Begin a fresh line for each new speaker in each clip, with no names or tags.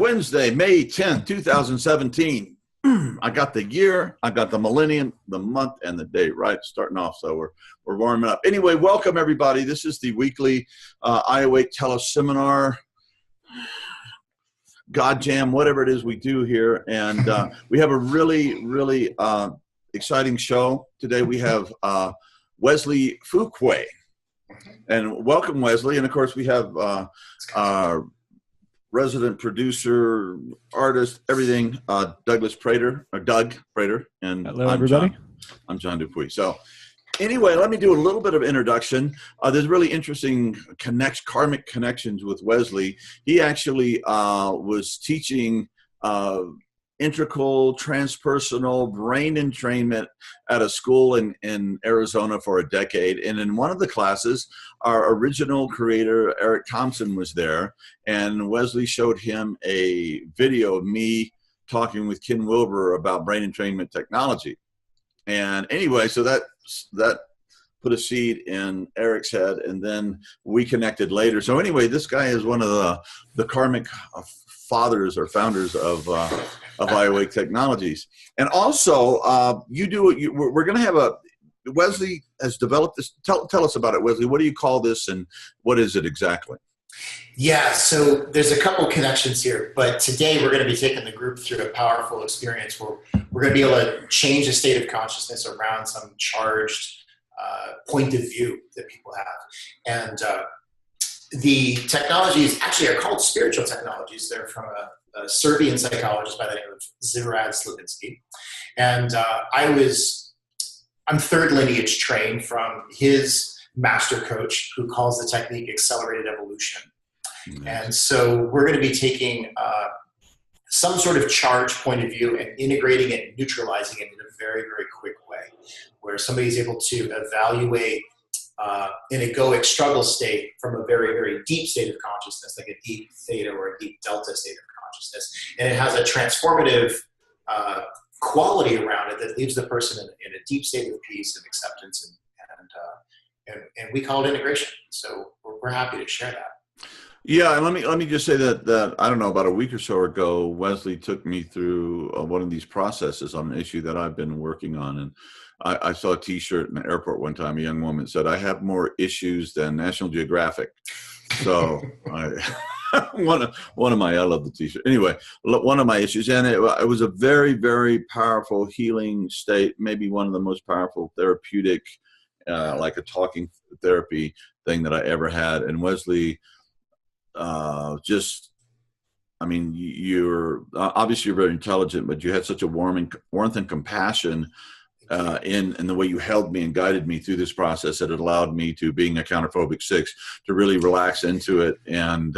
Wednesday, May 10th, 2017. I got the year, I got the millennium, the month, and the date right starting off. So we're warming up. Anyway, welcome everybody. This is the weekly iAwake teleseminar, God Jam, whatever it is we do here. And we have a really exciting show. Today we have Wesly Feuquay. And welcome, Wesly. And of course, we have resident producer, artist, everything, Doug Prater, and
hello, everybody.
I'm John Dupuy. So anyway, let me do a little bit of introduction. There's really interesting karmic connections with Wesly. He actually was teaching integral transpersonal brain entrainment at a school in Arizona for a decade. And in one of the classes, our original creator, Eric Thompson, was there. And Wesly showed him a video of me talking with Ken Wilbur about brain entrainment technology. And anyway, so that put a seed in Eric's head, and then we connected later. So anyway, this guy is one of the karmic fathers or founders of iAwake Technologies. And also, we're going to have Wesly has developed this. Tell us about it, Wesly. What do you call this, and what is it exactly?
Yeah, so there's a couple connections here, but today we're going to be taking the group through a powerful experience where we're going to be able to change the state of consciousness around some charged point of view that people have. And the technologies actually are called spiritual technologies. They're from a Serbian psychologist by the name of Zverad Slavinsky. And I'm third lineage trained from his master coach, who calls the technique accelerated evolution. Mm-hmm. And so we're going to be taking some sort of charge point of view and integrating it and neutralizing it in a very, very quick way, where somebody's able to evaluate in a egoic struggle state from a very, very deep state of consciousness, like a deep theta or a deep delta state of consciousness. And it has a transformative quality around it that leaves the person in a deep state of peace and acceptance, and we call it integration. So we're happy to share that.
Yeah, and let me just say that I don't know, about a week or so ago, Wesly took me through one of these processes on an issue that I've been working on, and I saw a T-shirt in the airport one time. A young woman said, "I have more issues than National Geographic." So I love the T-shirt. Anyway, one of my issues, and it was a very, very powerful healing state, maybe one of the most powerful therapeutic, like a talking therapy thing that I ever had. And Wesly, you're obviously you're very intelligent, but you had such a warmth and compassion in the way you held me and guided me through this process that it allowed me to, being a counterphobic 6, to really relax into it and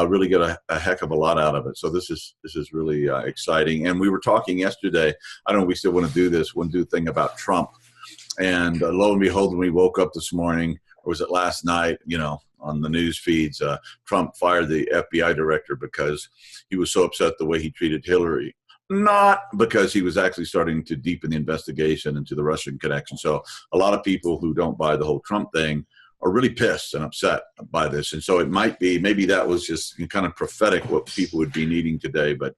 really get a heck of a lot out of it. So this is really exciting. And we were talking yesterday, I don't know if we still want to do this, one thing about Trump. And lo and behold, when we woke up this morning, or was it last night, on the news feeds, Trump fired the FBI director because he was so upset the way he treated Hillary. Not because he was actually starting to deepen the investigation into the Russian connection. So a lot of people who don't buy the whole Trump thing are really pissed and upset by this. And so it might be, maybe that was just kind of prophetic what people would be needing today. But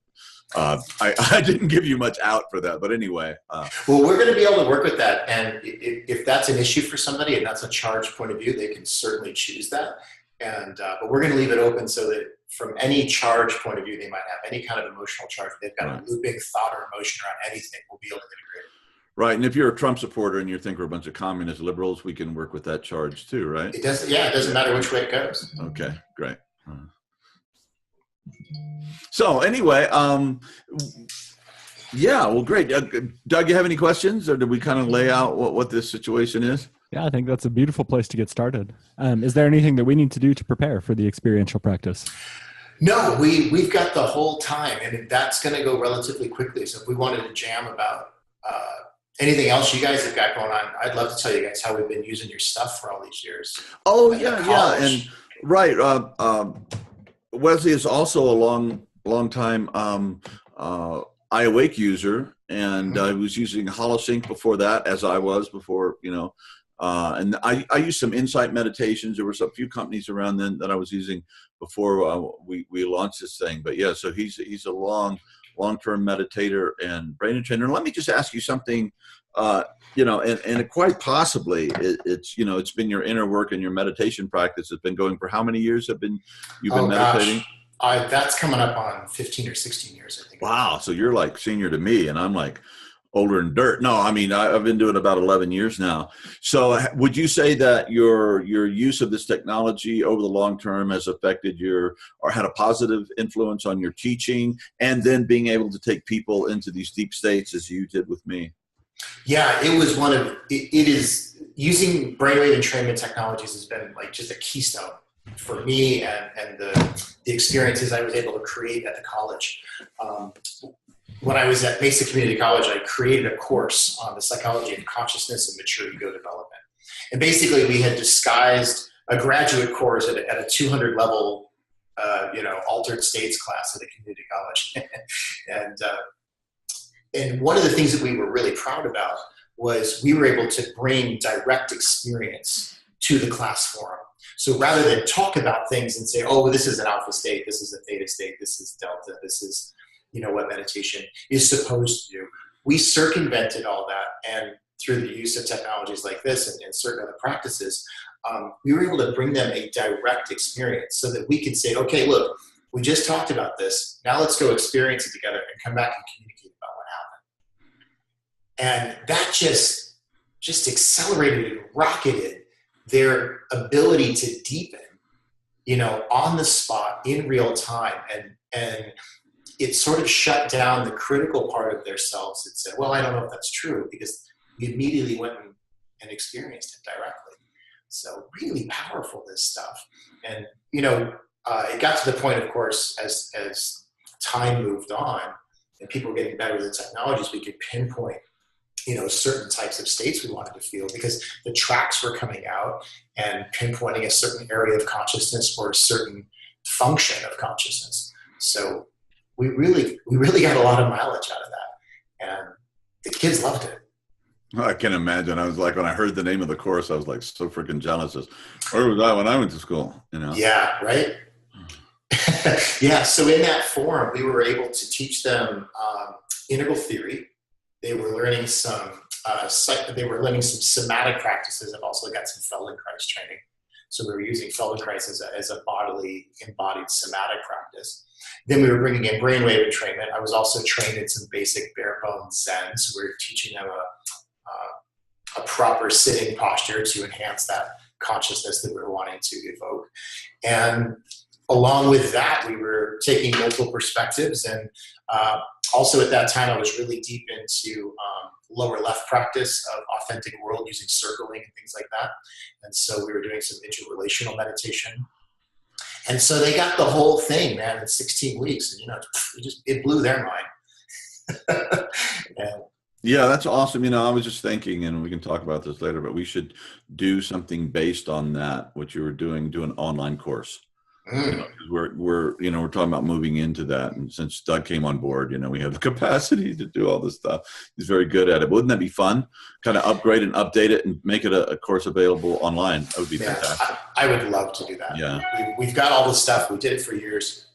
I didn't give you much out for that. But anyway.
Well, we're going to be able to work with that. And if that's an issue for somebody and that's a charged point of view, they can certainly choose that. And but we're going to leave it open so that from any charge point of view, they might have any kind of emotional charge. They've got a looping thought or emotion around anything. We'll be able to integrate it.
Right. And if you're a Trump supporter and you think we're a bunch of communist liberals, we can work with that charge too, right?
It doesn't. Yeah, it doesn't matter which way it goes.
Okay, great. So anyway, yeah, well, great. Doug, you have any questions, or did we kind of lay out what this situation is?
Yeah, I think that's a beautiful place to get started. Is there anything that we need to do to prepare for the experiential practice?
No, we've got the whole time, and that's going to go relatively quickly. So if we wanted to jam about anything else you guys have got going on, I'd love to tell you guys how we've been using your stuff for all these years.
Oh, yeah. And right. Wesly is also a long time iAwake user, and I was using HoloSync before that, as I was before, And I used some insight meditations. There was a few companies around then that I was using before we launched this thing. But yeah, so he's a long-term meditator and brain trainer. Let me just ask you something, and quite possibly it's been your inner work and your meditation practice has been going for how many years you've been meditating?
Gosh. That's coming up on 15 or 16 years, I think.
Wow. So you're like senior to me, and I'm like older than dirt. No, I mean, I've been doing about 11 years now. So would you say that your use of this technology over the long term has affected or had a positive influence on your teaching, and then being able to take people into these deep states as you did with me?
Yeah, it is using brainwave entrainment technologies has been like just a keystone for me and the experiences I was able to create at the college. When I was at Basic Community College, I created a course on the psychology of consciousness and mature ego development. And basically, we had disguised a graduate course at a 200 level, altered states class at a community college. And one of the things that we were really proud about was we were able to bring direct experience to the class forum. So rather than talk about things and say, oh, well, this is an alpha state, this is a theta state, this is delta, this is what meditation is supposed to do. We circumvented all that, and through the use of technologies like this and certain other practices, we were able to bring them a direct experience so that we could say, okay, look, we just talked about this. Now let's go experience it together and come back and communicate about what happened. And that just accelerated and rocketed their ability to deepen, on the spot in real time. And it sort of shut down the critical part of their selves that said, well, I don't know if that's true, because we immediately went and experienced it directly. So really powerful, this stuff. And, it got to the point, of course, as time moved on and people were getting better with the technologies, we could pinpoint, certain types of states we wanted to feel, because the tracks were coming out and pinpointing a certain area of consciousness or a certain function of consciousness. So we really got a lot of mileage out of that, and the kids loved it.
I can imagine. I was like, when I heard the name of the course, I was like so freaking jealous. Where was I when I went to school?
Yeah, right. Yeah. So in that forum, we were able to teach them integral theory. They were learning some somatic practices. I've also got some Feldenkrais training. So we were using Feldenkrais as a bodily embodied somatic practice. Then we were bringing in brainwave entrainment. I was also trained in some basic bare bones Zen. So we were teaching them a proper sitting posture to enhance that consciousness that we were wanting to evoke. And along with that, we were taking multiple perspectives. And also at that time, I was really deep into lower left practice of authentic world using circling and things like that. And so we were doing some interrelational meditation. And so they got the whole thing, man, in 16 weeks. And, it blew their mind. And,
yeah, that's awesome. I was just thinking, and we can talk about this later, but we should do something based on that, what you were doing, do an online course. We're talking about moving into that. And since Doug came on board, we have the capacity to do all this stuff. He's very good at it. Wouldn't that be fun? Kind of upgrade and update it and make it a course available online. That would be fantastic.
I would love to do that.
Yeah.
We've got all this stuff. We did it for years,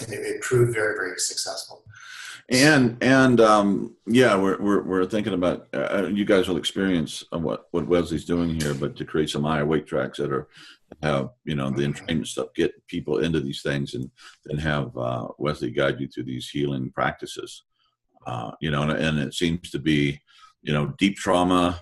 and it proved very, very successful.
And we're thinking about you guys will experience what Wesly's doing here, but to create some iAwake tracks that have the entrainment stuff, get people into these things, and then have Wesly guide you through these healing practices. And it seems to be deep trauma,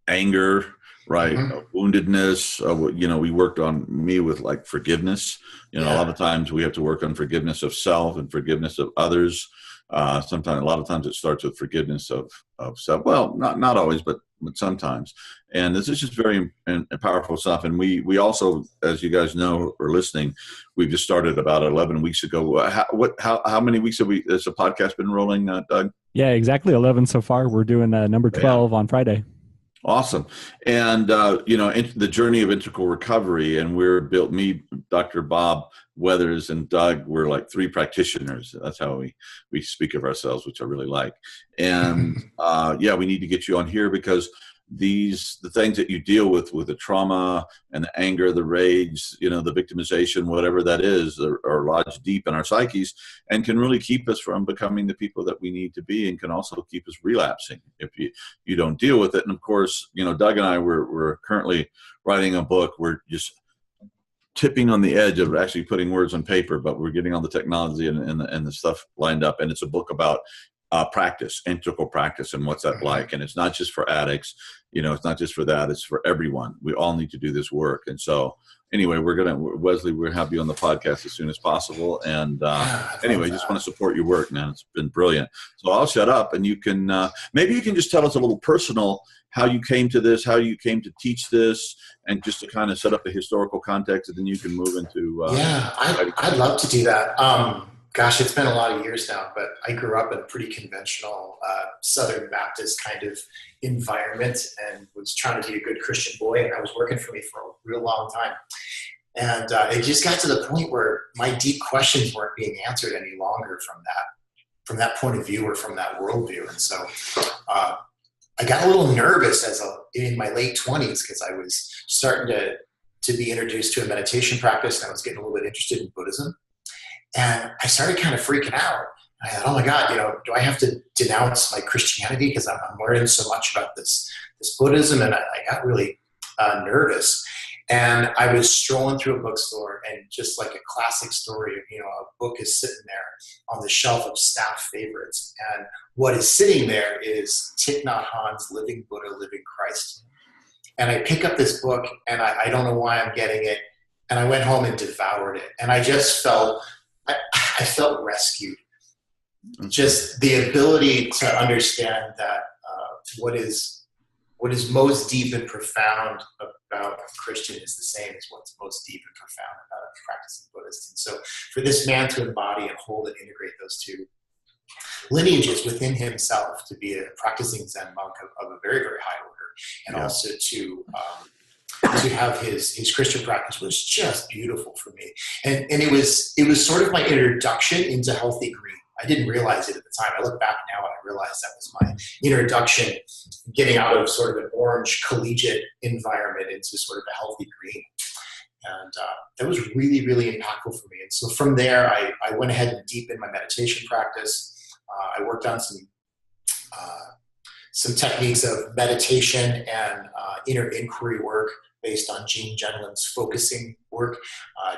anger, right? Woundedness. We worked on me with like forgiveness. A lot of times we have to work on forgiveness of self and forgiveness of others. A lot of times it starts with forgiveness of self. Well, not always, but sometimes. And this is just very powerful stuff. And we also, as you guys know or listening, we've just started about 11 weeks ago. How many weeks has the podcast been rolling, Doug?
Yeah, exactly 11 so far. We're doing number 12 on Friday.
Awesome. And, the journey of integral recovery, and me, Dr. Bob Weathers, and Doug, we're like three practitioners. That's how we speak of ourselves, which I really like. And we need to get you on here because the things that you deal with the trauma and the anger, the rage, the victimization, whatever that is, are lodged deep in our psyches and can really keep us from becoming the people that we need to be, and can also keep us relapsing if you don't deal with it. And of course, Doug and I, we're currently writing a book. We're just tipping on the edge of actually putting words on paper, but we're getting all the technology and the stuff lined up. And it's a book about practice, integral practice, and what's that like. And it's not just for addicts, it's not just for that, it's for everyone. We all need to do this work. And so anyway, Wesly, we'll have you on the podcast as soon as possible. And anyway, just want to support your work, man. It's been brilliant. So I'll shut up, and you can, maybe you can just tell us a little personal, how you came to this, how you came to teach this, and just to kind of set up a historical context, and then you can move into.
I'd love to do that. Gosh, it's been a lot of years now, but I grew up in a pretty conventional Southern Baptist kind of environment and was trying to be a good Christian boy, and I was working for me for a real long time. And it just got to the point where my deep questions weren't being answered any longer from that point of view or from that worldview. And so I got a little nervous in my late 20s because I was starting to be introduced to a meditation practice, and I was getting a little bit interested in Buddhism. And I started kind of freaking out. I thought, oh my God, do I have to denounce my Christianity because I'm learning so much about this Buddhism? And I got really nervous. And I was strolling through a bookstore, and just like a classic story of, a book is sitting there on the shelf of staff favorites. And what is sitting there is Thich Nhat Hanh's Living Buddha, Living Christ. And I pick up this book, and I don't know why I'm getting it. And I went home and devoured it. And I just I felt rescued. Just the ability to understand that what is most deep and profound about a Christian is the same as what's most deep and profound about a practicing Buddhist. And so for this man to embody and hold and integrate those two lineages within himself, to be a practicing Zen monk of a very, very high order, and also to have his Christian practice was just beautiful for me. And it was sort of my introduction into healthy green. I didn't realize it at the time. I look back now and I realize that was my introduction, getting out of sort of an orange collegiate environment into sort of a healthy green. And that was really, really impactful for me. And so from there, I went ahead and deepened my meditation practice. I worked on some techniques of meditation and inner inquiry work based on Gene Genlin's focusing work.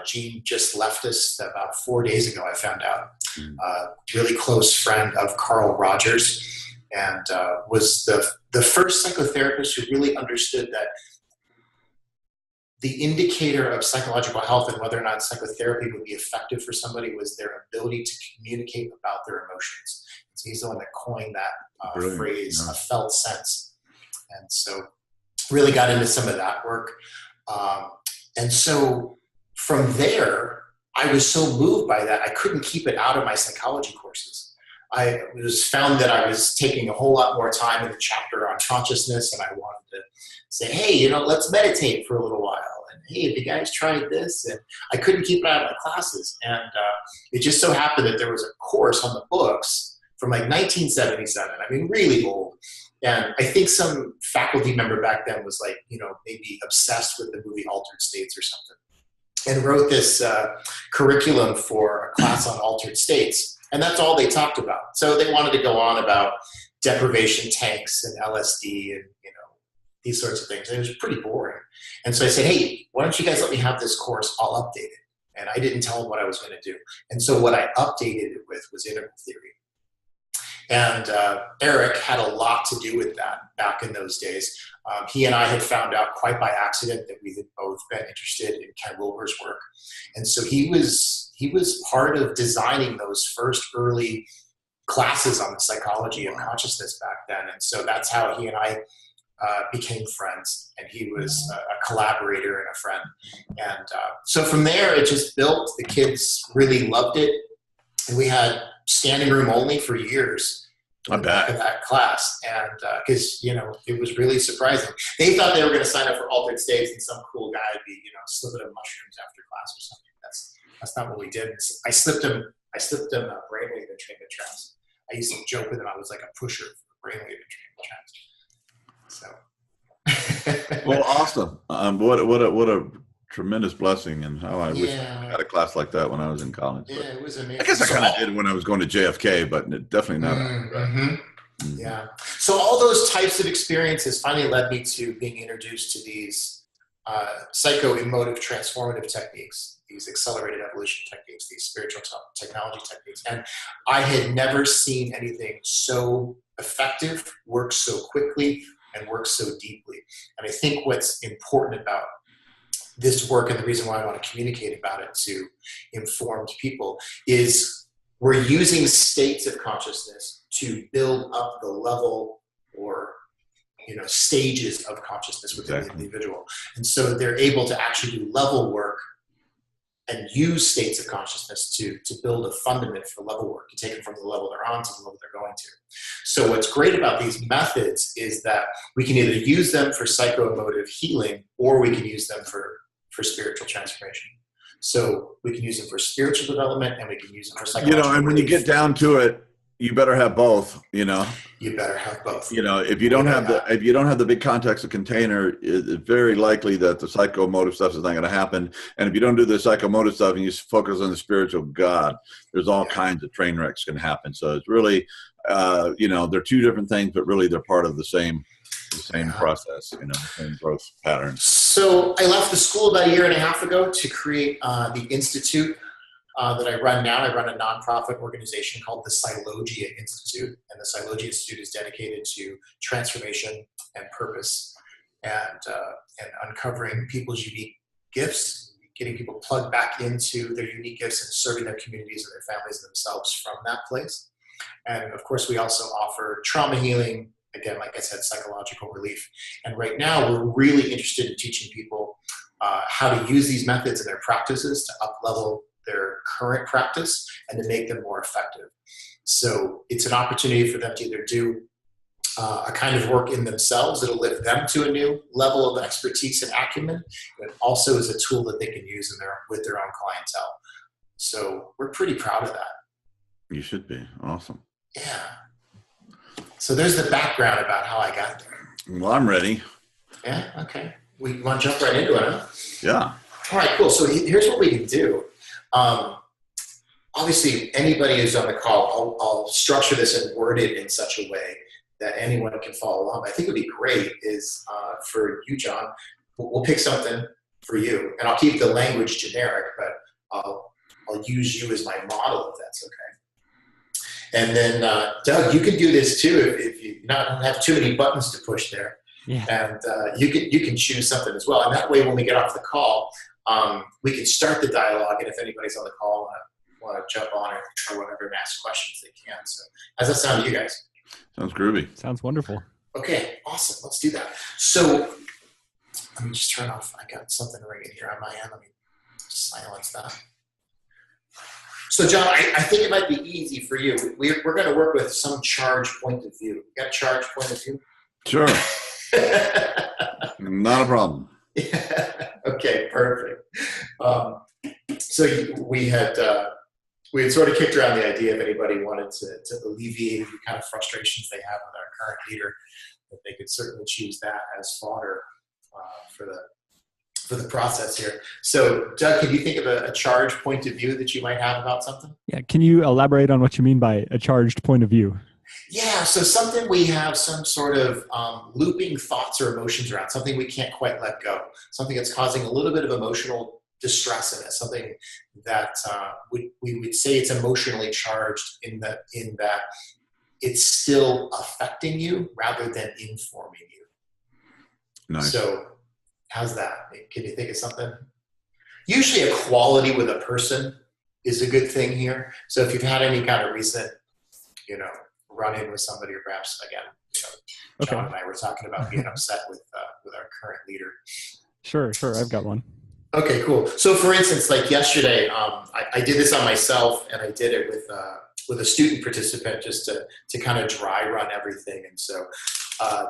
Gene just left us about 4 days ago, I found out. Really close friend of Carl Rogers, and was the first psychotherapist who really understood that the indicator of psychological health and whether or not psychotherapy would be effective for somebody was their ability to communicate about their emotions. So he's the one that coined that phrase, a felt sense. And so really got into some of that work. And so from there, I was so moved by that, I couldn't keep it out of my psychology courses. I was found that I was taking a whole lot more time in the chapter on consciousness, and I wanted to say, hey, let's meditate for a little while. And hey, have you guys tried this? And I couldn't keep it out of my classes. And it just so happened that there was a course on the books from like 1977. I mean, really old. And I think some faculty member back then was like, maybe obsessed with the movie Altered States or something, and wrote this curriculum for a class on altered states. And that's all they talked about. So they wanted to go on about deprivation tanks and LSD and, these sorts of things. And it was pretty boring. And so I said, hey, why don't you guys let me have this course? I'll update it. And I didn't tell them what I was going to do. And so what I updated it with was integral theory. And Eric had a lot to do with that back in those days. He and I had found out quite by accident that we had both been interested in Ken Wilber's work. And so he was part of designing those first early classes on the psychology of consciousness back then. And so that's how he and I became friends. And he was a collaborator and a friend. And so from there, it just built. The kids really loved it. And we had standing room only for years.
I bet.
of that class. And because, it was really surprising. They thought they were going to sign up for altered states and some cool guy would be, slipping them mushrooms after class or something. That's not what we did. I slipped them brainwave entrainment traps. I used to joke with them. I was like a pusher for brainwave entrainment traps. So.
Well, awesome. What a tremendous blessing, and how I wish I had a class like that when I was in college.
Yeah, it was amazing.
I guess I kind of did when I was going to JFK, but definitely not.
Mm-hmm. Yeah. So all those types of experiences finally led me to being introduced to these psycho-emotive transformative techniques, these accelerated evolution techniques, these spiritual technology techniques. And I had never seen anything so effective, work so quickly, and work so deeply. And I think what's important about this work, and the reason why I want to communicate about it to informed people, is we're using states of consciousness to build up the level or stages of consciousness within the individual. And so they're able to actually do level work and use states of consciousness to build a fundament for level work, to take it from the level they're on to the level they're going to. So what's great about these methods is that we can either use them for psycho-emotive healing, or we can use them for spiritual transformation. So we can use them for spiritual development, and we can use them for psychological
and when you get down to it, you better have both. You
better have both.
If you don't have the big context of container, it's very likely that the psychomotive stuff is not going to happen. And if you don't do the psychomotive stuff and you focus on the spiritual God, there's all kinds of train wrecks can happen. So it's really, they're two different things, but really they're part of the same process, the same growth pattern.
So I left the school about a year and a half ago to create the institute that I run now. I run a nonprofit organization called the Psylogia Institute, and the Psylogia Institute is dedicated to transformation and purpose, and uncovering people's unique gifts, getting people plugged back into their unique gifts and serving their communities and their families and themselves from that place. And of course, we also offer trauma healing, again, like I said, psychological relief. And right now, we're really interested in teaching people how to use these methods in their practices to up-level their current practice and to make them more effective. So it's an opportunity for them to either do a kind of work in themselves that'll lift them to a new level of expertise and acumen, but also is a tool that they can use with their own clientele. So we're pretty proud of that.
You should be. Awesome.
Yeah. So there's the background about how I got there.
Well, I'm ready.
Yeah, okay. We want to jump right into it, huh?
Yeah.
All right, cool. So here's what we can do. Obviously, anybody who's on the call, I'll structure this and word it in such a way that anyone can follow along. I think it would be great is for you, John, we'll pick something for you, and I'll keep the language generic, but I'll use you as my model if that's okay. And then, Doug, you can do this too if you don't have too many buttons to push there.
Yeah.
And you can choose something as well. And that way, when we get off the call, we can start the dialogue. And if anybody's on the call want to jump on or whatever and ask questions, they can. So how's that sound to you guys?
Sounds groovy.
Sounds wonderful.
Okay, awesome. Let's do that. So let me just turn off. I got something ringing here on my end. Let me silence that. So, John, I think it might be easy for you. We're going to work with some charge point of view. You got a charge point of view?
Sure. Not a problem.
Yeah. Okay, perfect. So we had sort of kicked around the idea if anybody wanted to alleviate the kind of frustrations they have with our current leader, that they could certainly choose that as fodder for the process here. So, Doug, can you think of a charge point of view that you might have about something?
Yeah. Can you elaborate on what you mean by a charged point of view?
Yeah, so something we have some sort of looping thoughts or emotions around, something we can't quite let go, something that's causing a little bit of emotional distress in us, something that we would say it's emotionally charged in that it's still affecting you rather than informing you.
Nice.
So how's that? Can you think of something? Usually a quality with a person is a good thing here. So if you've had any kind of recent, run in with somebody, or perhaps again, John and I were talking about being upset with our current leader.
Sure. I've got one.
Okay, cool. So for instance, like yesterday, I did this on myself, and I did it with with a student participant just to kind of dry run everything. And so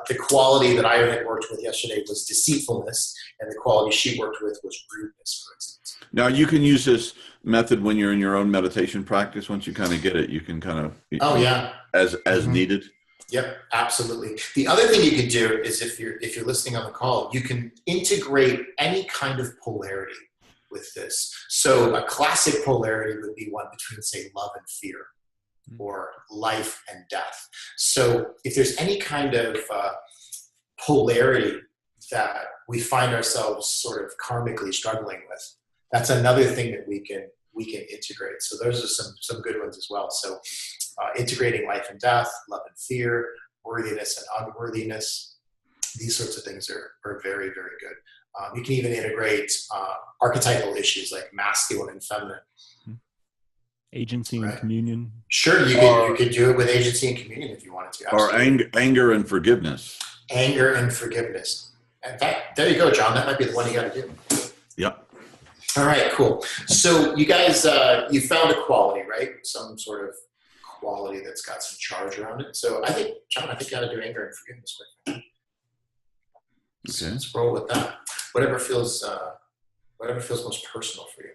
the quality that I had worked with yesterday was deceitfulness, and the quality she worked with was rudeness, for instance.
Now, you can use this method when you're in your own meditation practice. Once you kind of get it, you can kind of,
oh yeah,
as needed.
Yep, absolutely. The other thing you could do is if you're listening on the call, you can integrate any kind of polarity with this. So a classic polarity would be one between, say, love and fear, or life and death. So if there's any kind of polarity that we find ourselves sort of karmically struggling with, that's another thing that we can integrate. So those are some good ones as well. So integrating life and death, love and fear, worthiness and unworthiness, these sorts of things are very, very good. You can even integrate archetypal issues like masculine and feminine.
Agency and communion.
Sure, you could do it with agency and communion if you wanted to. Absolutely.
Or anger and forgiveness.
Anger and forgiveness. In fact, there you go, John. That might be the one you got to do.
Yep.
All right, cool. So you guys, you found a quality, right? Some sort of quality that's got some charge around it. So I think, John, you got to do anger and forgiveness quickly. So let's roll with that. Whatever feels most personal for you.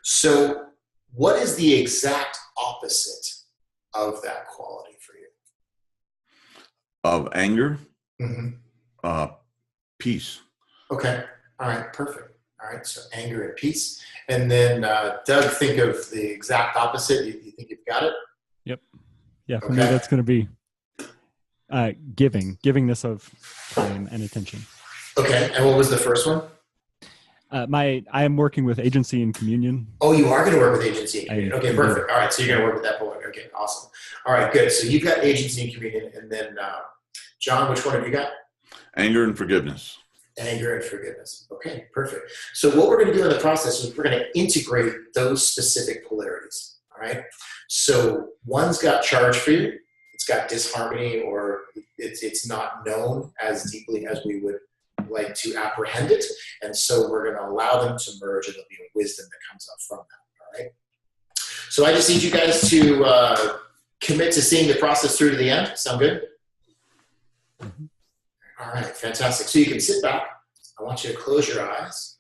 So what is the exact opposite of that quality for you?
Of anger?
Mm-hmm.
Peace.
Okay. All right. Perfect. All right. So anger and peace. And then Doug, think of the exact opposite. You think you've got it?
Yep. Yeah. For me, that's going to be givingness of time and attention.
Okay. And what was the first one?
I am working with agency and communion.
Oh, you are going to work with agency and communion. Okay, perfect. All right, so you're going to work with that polarity. Okay, awesome. All right, good. So you've got agency and communion, and then John, which one have you got?
Anger and forgiveness.
Anger and forgiveness. Okay, perfect. So what we're going to do in the process is we're going to integrate those specific polarities. All right. So one's got charge for you. It's got disharmony, or it's not known as deeply as we would like to apprehend it, and so we're going to allow them to merge, and there'll be a wisdom that comes up from that. All right. So I just need you guys to commit to seeing the process through to the end. Sound good? Mm-hmm. All right, fantastic. So you can sit back. I want you to close your eyes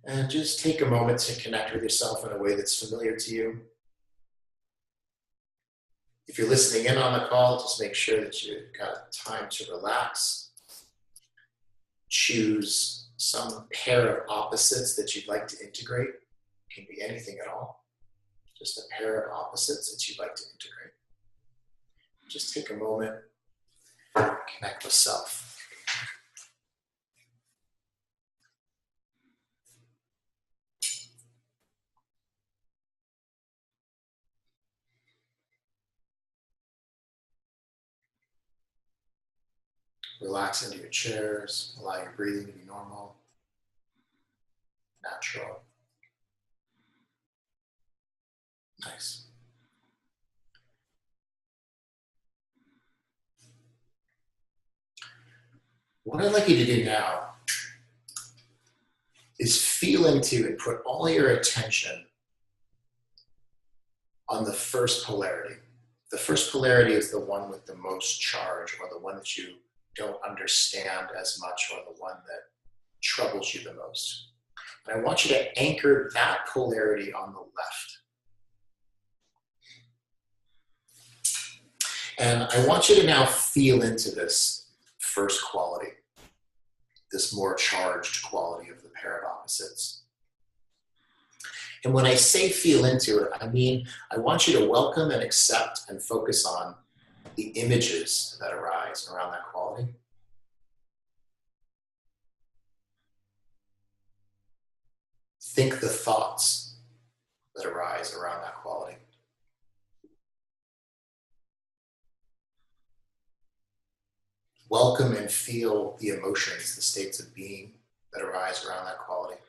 and just take a moment to connect with yourself in a way that's familiar to you. If you're listening in on the call, just make sure that you've got time to relax. Choose some pair of opposites that you'd like to integrate. It can be anything at all. Just a pair of opposites that you'd like to integrate. Just take a moment, connect with self. Relax into your chairs. Allow your breathing to be normal, natural. Nice. What I'd like you to do now is feel into and put all your attention on the first polarity. The first polarity is the one with the most charge, or the one that you don't understand as much, or the one that troubles you the most. And I want you to anchor that polarity on the left. And I want you to now feel into this first quality, this more charged quality of the pair of opposites. And when I say feel into it, I mean, I want you to welcome and accept and focus on the images that arise around that quality. Think the thoughts that arise around that quality. Welcome and feel the emotions, the states of being that arise around that quality.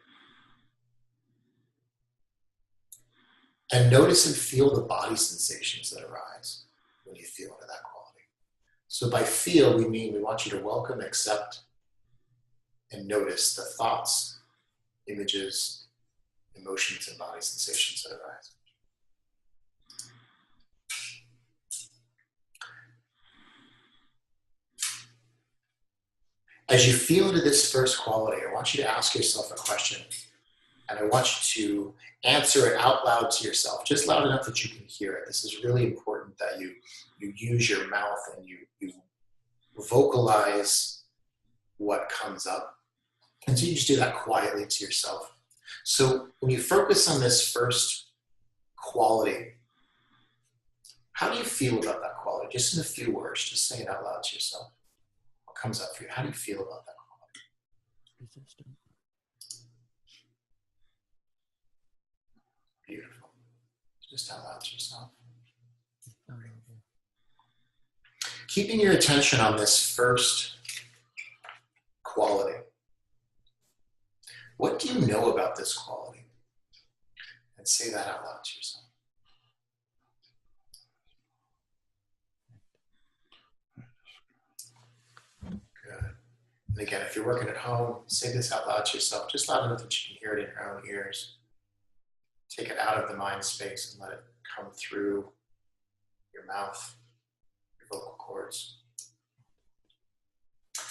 And notice and feel the body sensations that arise when you feel into that quality. So by feel, we mean we want you to welcome, accept, and notice the thoughts, images, emotions, and body sensations that arise. As you feel into this first quality, I want you to ask yourself a question, and I want you to answer it out loud to yourself, just loud enough that you can hear it. This is really important that you use your mouth and you vocalize what comes up. And so you just do that quietly to yourself. So when you focus on this first quality, how do you feel about that quality? Just in a few words, just say it out loud to yourself. What comes up for you? How do you feel about that quality?
Resistant.
Beautiful. Just out loud to yourself. Keeping your attention on this first quality. What do you know about this quality? And say that out loud to yourself. Good. And again, if you're working at home, say this out loud to yourself, just loud enough that you can hear it in your own ears. Take it out of the mind space and let it come through your mouth, your vocal cords.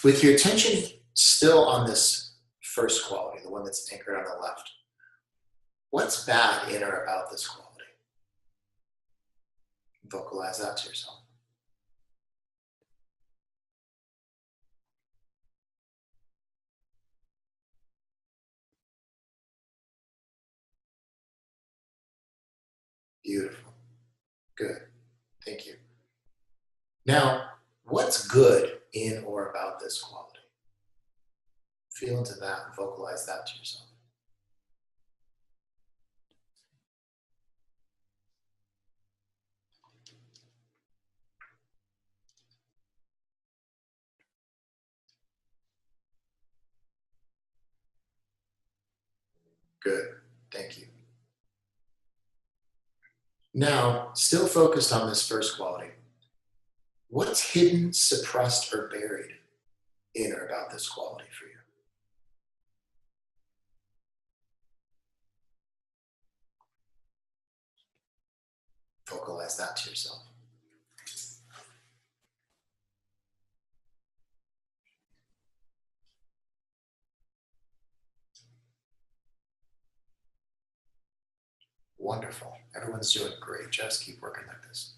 With your attention still on this first quality, the one that's anchored on the left, what's bad in or about this quality? Vocalize that to yourself. Beautiful. Good. Thank you. Now, what's good in or about this quality? Feel into that and vocalize that to yourself. Good. Thank you. Now, still focused on this first quality, what's hidden, suppressed, or buried in or about this quality for you? Vocalize that to yourself. Wonderful. Everyone's doing great. Just keep working like this.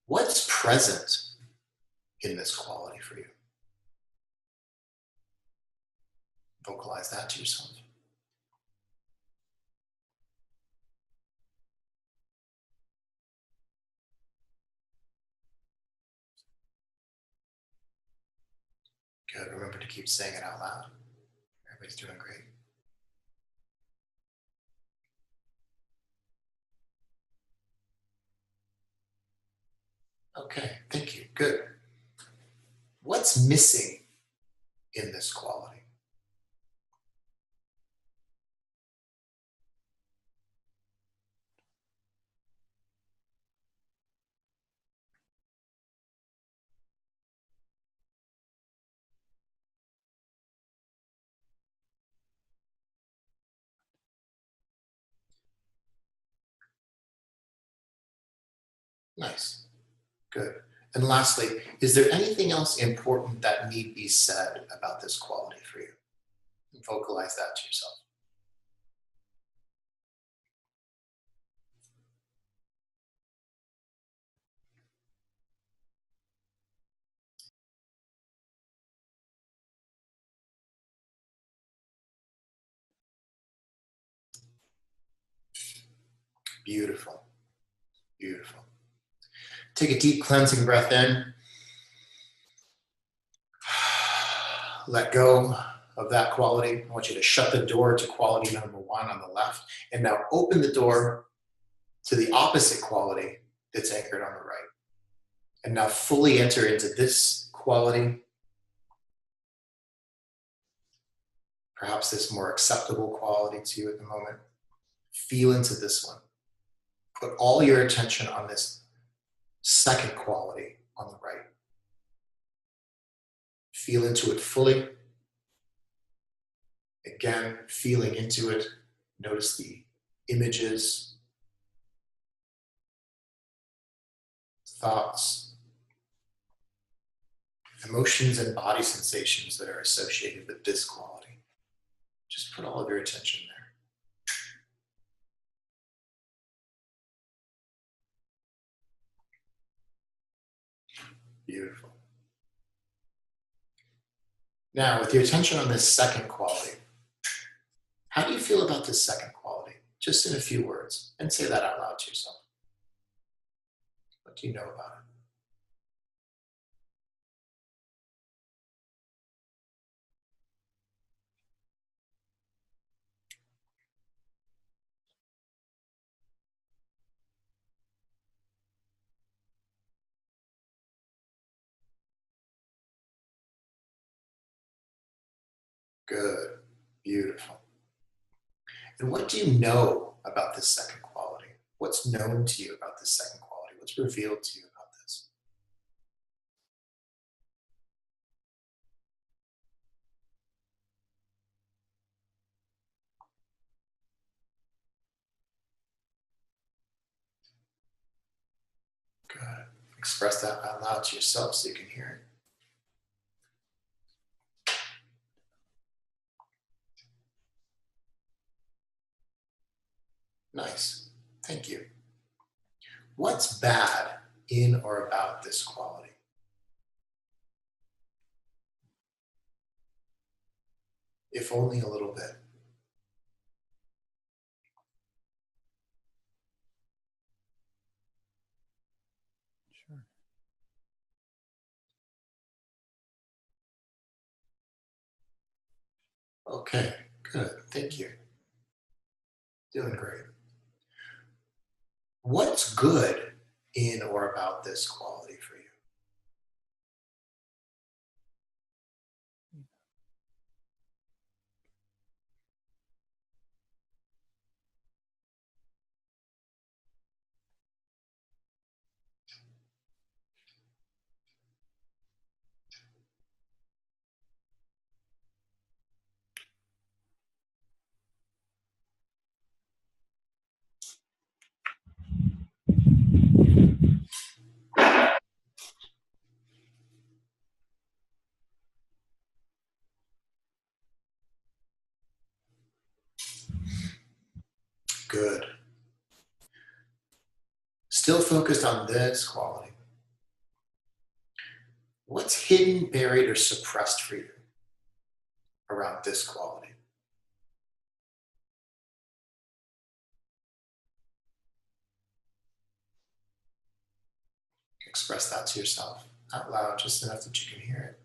What's present in this quality for you? Vocalize that to yourself. Good. Remember to keep saying it out loud. Everybody's doing great. Okay, thank you. Good. What's missing in this quality? Nice. Good. And lastly, is there anything else important that need be said about this quality for you? Vocalize that to yourself. Beautiful. Beautiful. Take a deep cleansing breath in. Let go of that quality. I want you to shut the door to quality number 1 on the left, and now open the door to the opposite quality that's anchored on the right. And now fully enter into this quality, perhaps this more acceptable quality to you at the moment. Feel into this one. Put all your attention on this second quality on the right. Feel into it fully. Again, feeling into it. Notice the images, thoughts. emotions and body sensations that are associated with this quality. Just put all of your attention there. Beautiful. Now, with your attention on this second quality, how do you feel about this second quality? Just in a few words, and say that out loud to yourself. What do you know about it? Good. Beautiful. And what do you know about this second quality? What's known to you about this second quality? What's revealed to you about this? Good. Express that out loud to yourself so you can hear it. Nice. Thank you. What's bad in or about this quality? If only a little bit.
Sure.
Okay, good. Thank you. Doing great. What's good in or about this quality for you? Good. Still focused on this quality. What's hidden, buried, or suppressed for you around this quality? Express that to yourself out loud, just enough that you can hear it.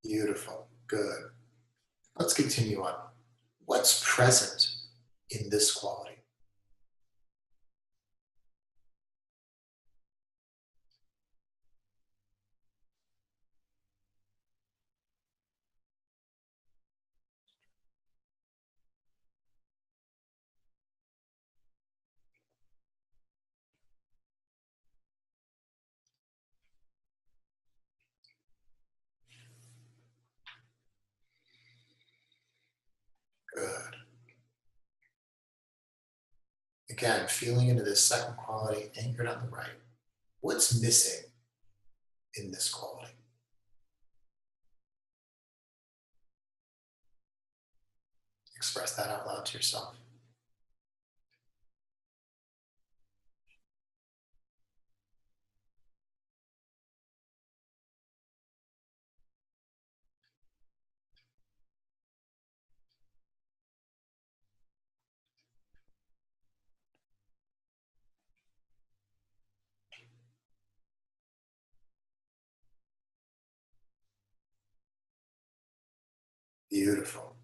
Beautiful. Good. Let's continue on. What's present in this quality? Good. Again, feeling into this second quality anchored on the right. What's missing in this quality? Express that out loud to yourself. Beautiful.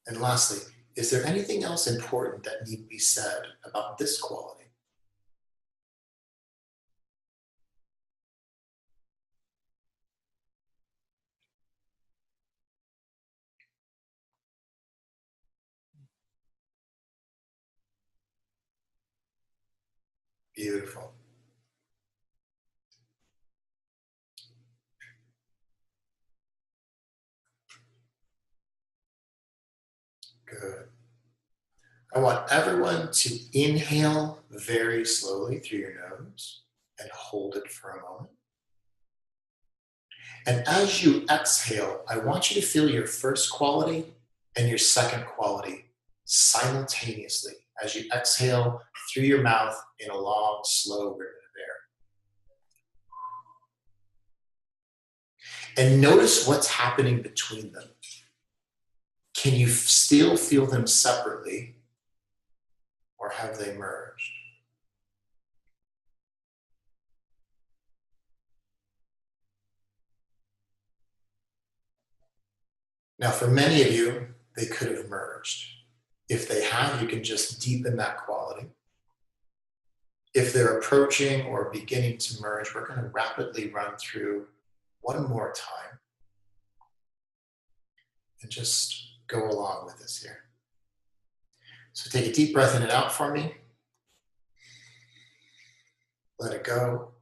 And lastly, is there anything else important that need to be said about this quality? Beautiful. I want everyone to inhale very slowly through your nose and hold it for a moment. And as you exhale, I want you to feel your first quality and your second quality simultaneously as you exhale through your mouth in a long, slow ribbon of air. And notice what's happening between them. Can you still feel them separately, or have they merged? Now, for many of you, they could have merged. If they have, you can just deepen that quality. If they're approaching or beginning to merge, we're going to rapidly run through one more time and just go along with this here. So take a deep breath in and out for me. Let it go.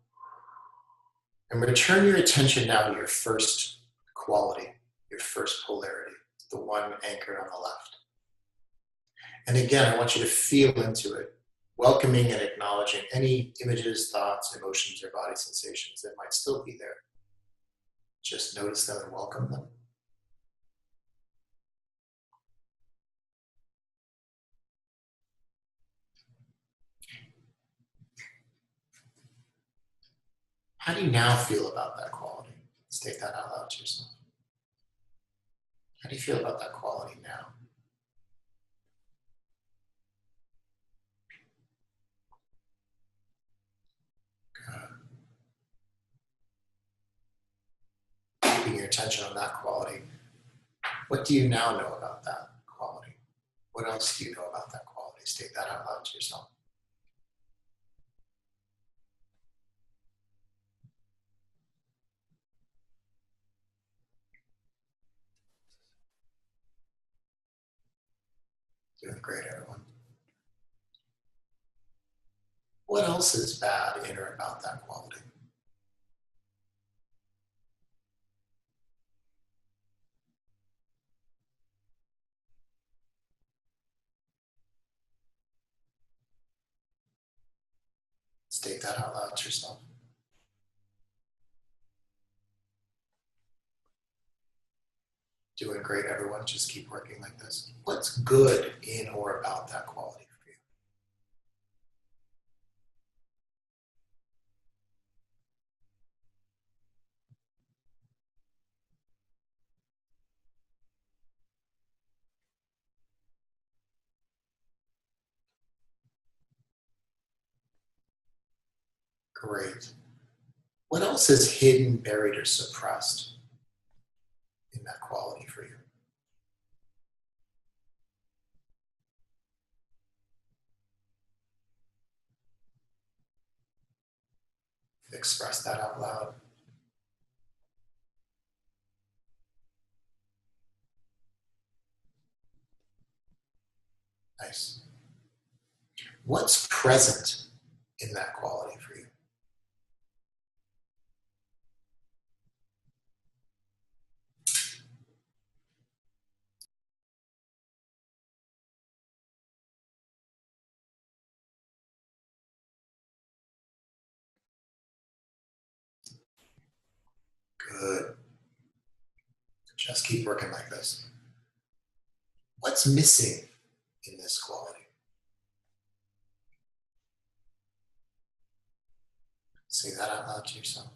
And return your attention now to your first quality, your first polarity, the one anchored on the left. And again, I want you to feel into it, welcoming and acknowledging any images, thoughts, emotions, or body sensations that might still be there. Just notice them and welcome them. How do you now feel about that quality? Let's take that out loud to yourself. How do you feel about that quality now? Good. Keeping your attention on that quality. What do you now know about that quality? What else do you know about that quality? Let's take that out loud to yourself. Doing great, everyone. What else is bad in or about that quality? Let's take that out loud to yourself. Doing great, everyone. Just keep working like this. What's good in or about that quality for you? Great. What else is hidden, buried, or suppressed in that quality for you? Express that out loud. Nice. What's present in that quality for you? Good. Just keep working like this. What's missing in this quality? Say that out loud to yourself.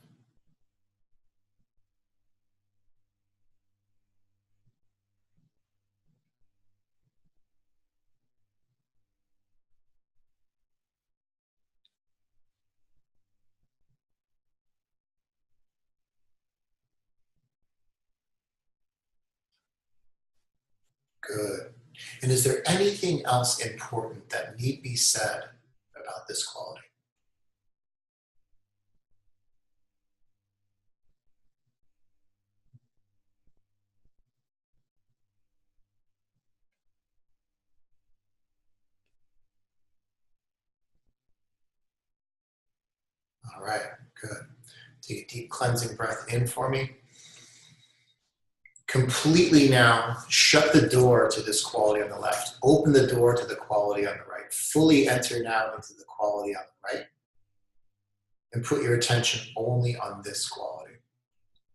Good. And is there anything else important that need be said about this quality? All right, good. Take a deep cleansing breath in for me. completely now shut the door to this quality on the left, open the door to the quality on the right, fully enter now into the quality on the right, and put your attention only on this quality,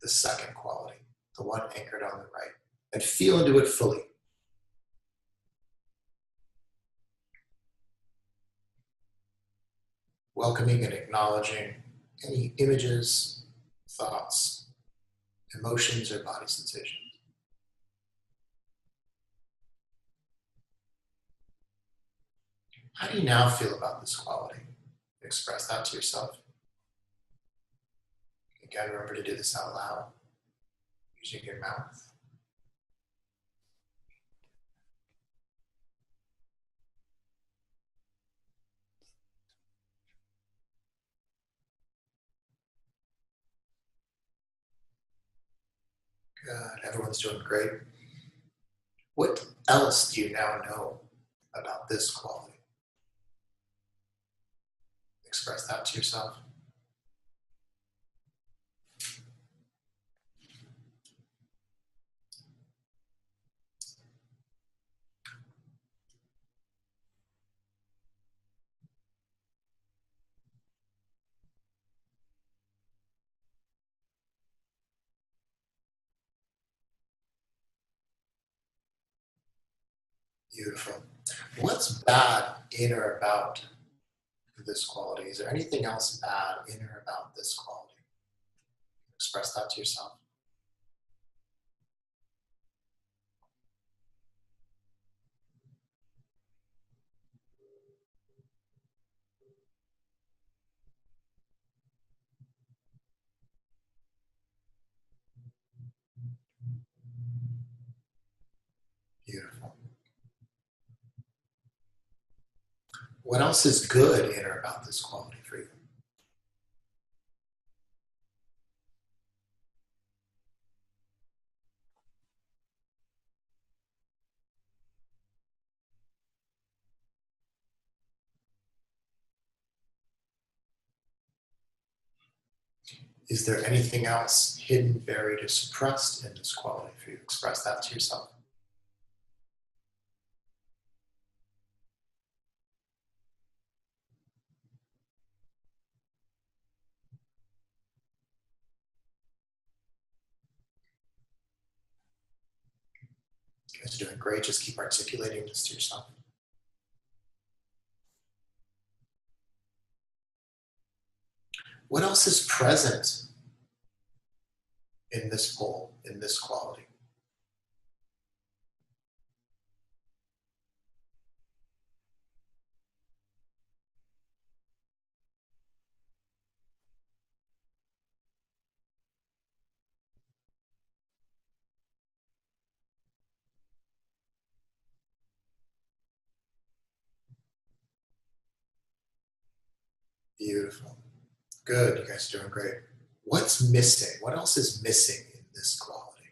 the second quality, the one anchored on the right, and feel into it fully. Welcoming and acknowledging any images, thoughts, emotions, or body sensations. How do you now feel about this quality? Express that to yourself. Again, remember to do this out loud, using your mouth. Good, everyone's doing great. What else do you now know about this quality? Express that to yourself. Beautiful. What's bad in or about this quality? Is there anything else bad in or about this quality? Express that to yourself. Beautiful. What else is good in or about this quality for you? Is there anything else hidden, buried, or suppressed in this quality for you? Express that to yourself. You guys are doing great. Just keep articulating this to yourself. What else is present in this pole, in this quality? Beautiful. Good, you guys are doing great. What's missing? What else is missing in this quality?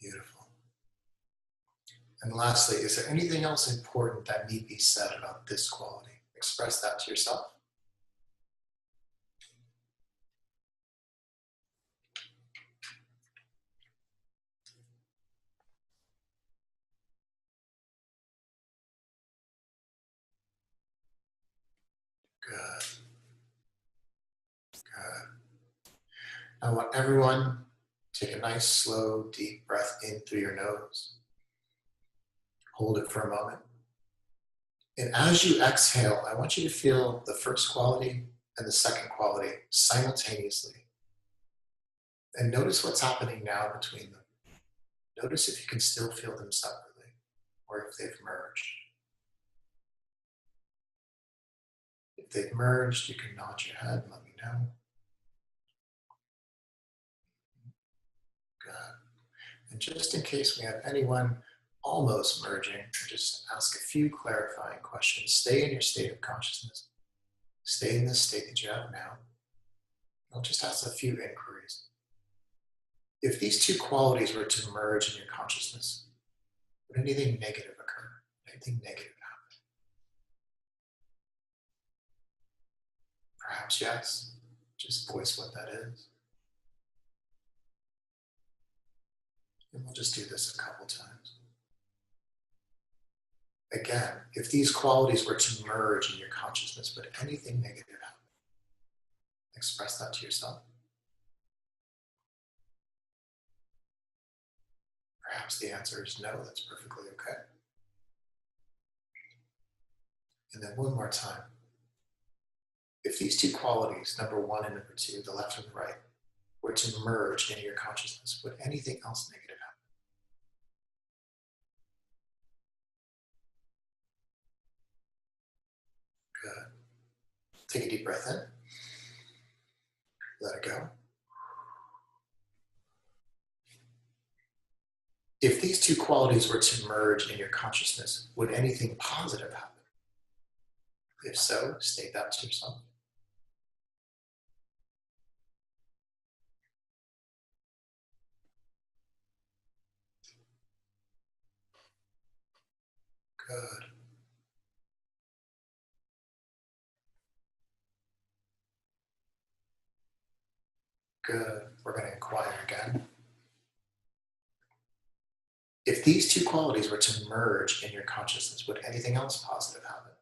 Beautiful. And lastly, is there anything else important that need be said about this quality? Express that to yourself. Good. Good. I want everyone to take a nice, slow, deep breath in through your nose. Hold it for a moment. And as you exhale, I want you to feel the first quality and the second quality simultaneously. And notice what's happening now between them. Notice if you can still feel them separately or if they've merged. If they've merged, you can nod your head and let me know. Good. And just in case we have anyone almost merging, just ask a few clarifying questions. Stay in your state of consciousness. Stay in this state that you have now. I'll just ask a few inquiries. If these two qualities were to merge in your consciousness, would anything negative occur? Anything negative happen? Perhaps yes. Just voice what that is. And we'll just do this a couple times. Again, if these qualities were to merge in your consciousness, would anything negative happen? Express that to yourself. Perhaps the answer is no, that's perfectly okay. And then one more time. If these two qualities, number one and number two, the left and the right, were to merge into your consciousness, would anything else negative happen? Good. Take a deep breath in. Let it go. If these two qualities were to merge in your consciousness, would anything positive happen? If so, state that to yourself. Good. Good. We're going to inquire again. If these two qualities were to merge in your consciousness, would anything else positive happen?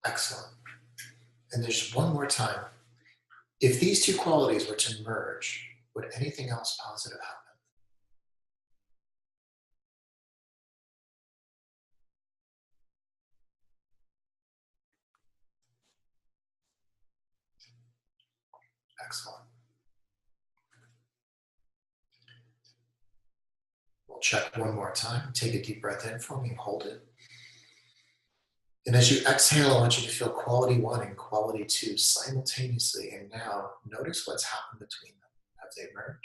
Excellent. And there's one more time. If these two qualities were to merge, would anything else positive happen? Excellent. We'll check one more time. Take a deep breath in for me and hold it. And as you exhale, I want you to feel quality one and quality two simultaneously. And now notice what's happened between them. Have they merged?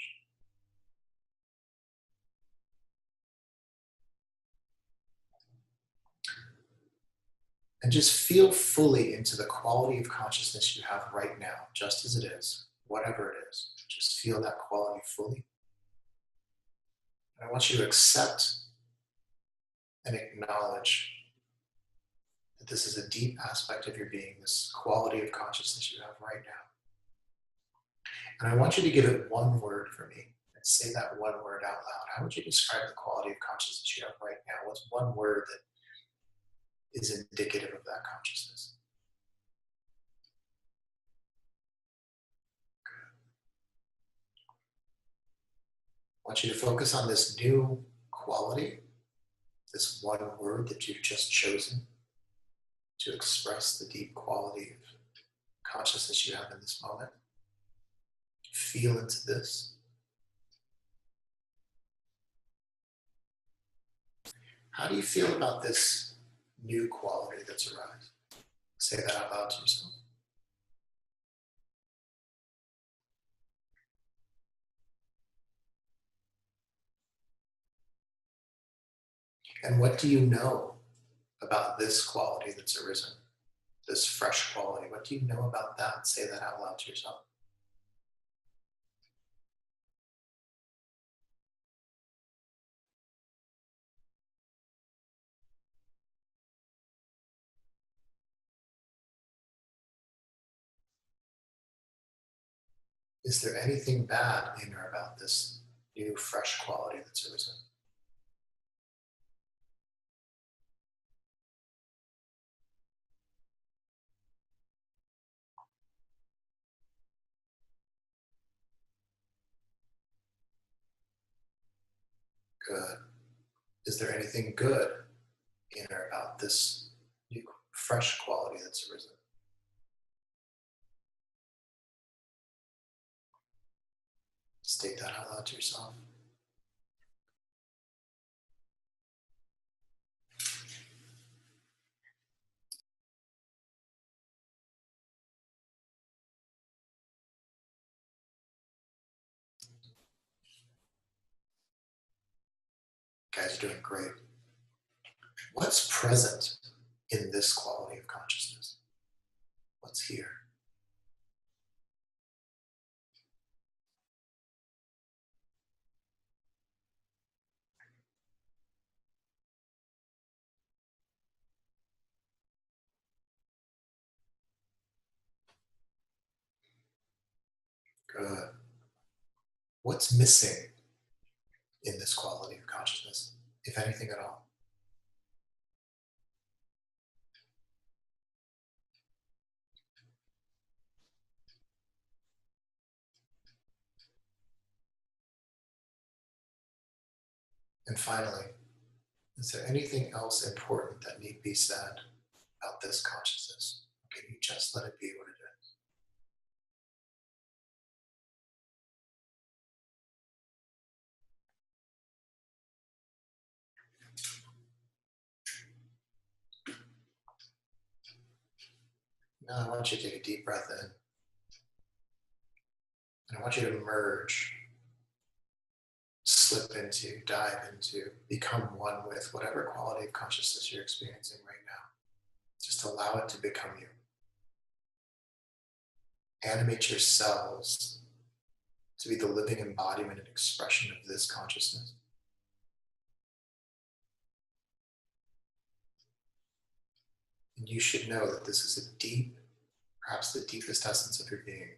And just feel fully into the quality of consciousness you have right now, just as it is, whatever it is. Just feel that quality fully. And I want you to accept and acknowledge that this is a deep aspect of your being, this quality of consciousness you have right now. And I want you to give it one word for me and say that one word out loud. How would you describe the quality of consciousness you have right now? What's one word that is indicative of that consciousness? I want you to focus on this new quality, this one word that you've just chosen to express the deep quality of consciousness you have in this moment. Feel into this. How do you feel about this new quality that's arised? Say that out loud to yourself. And what do you know about this quality that's arisen? This fresh quality. What do you know about that? Say that out loud to yourself. Is there anything bad in or about this new fresh quality that's arisen? Good. Is there anything good in or about this new fresh quality that's arisen? State that out loud to yourself. guys are doing great. What's present in this quality of consciousness? What's here? Good. What's missing in this quality of consciousness, if anything at all? And finally, is there anything else important that need be said about this consciousness? Or can you just let it be what it is? Now I want you to take a deep breath in. And I want you to merge, slip into, dive into, become one with whatever quality of consciousness you're experiencing right now. Just allow it to become you. Animate your cells to be the living embodiment and expression of this consciousness. And you should know that this is a deep, perhaps the deepest essence of your being.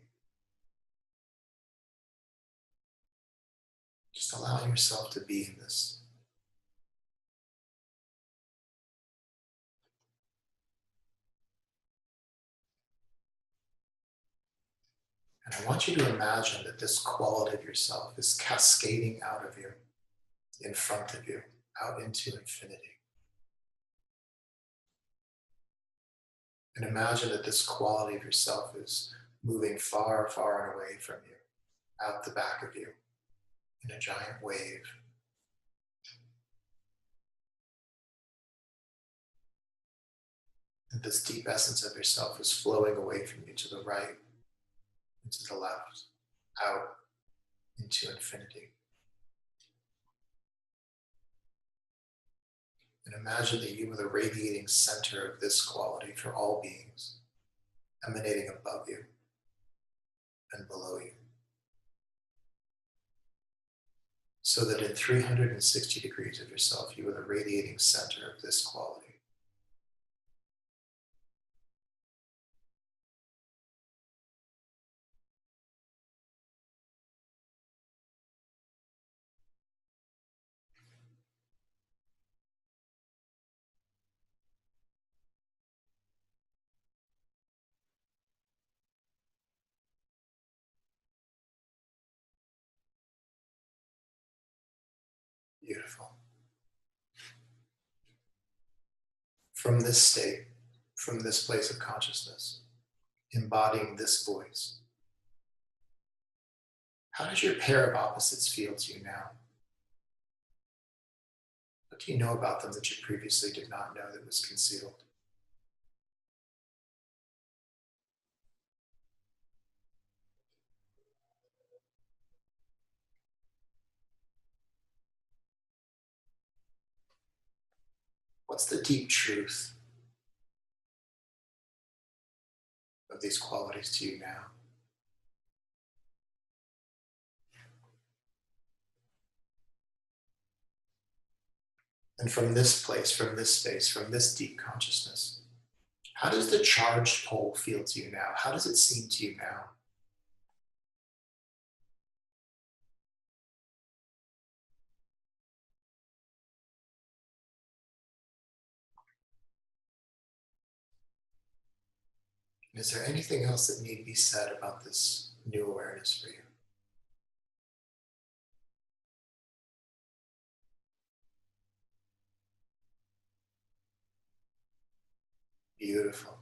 Just allow yourself to be in this. And I want you to imagine that this quality of yourself is cascading out of you, in front of you, out into infinity. And imagine that this quality of yourself is moving far, far and away from you, out the back of you, in a giant wave. And this deep essence of yourself is flowing away from you to the right, and to the left, out into infinity. And imagine that you are the radiating center of this quality for all beings, emanating above you and below you. So that in 360 degrees of yourself, you are the radiating center of this quality. Beautiful. From this state, from this place of consciousness, embodying this voice, how does your pair of opposites feel to you now? What do you know about them that you previously did not know that was concealed? What's the deep truth of these qualities to you now? And from this place, from this space, from this deep consciousness, how does the charged pole feel to you now? How does it seem to you now? And is there anything else that need be said about this new awareness for you? Beautiful.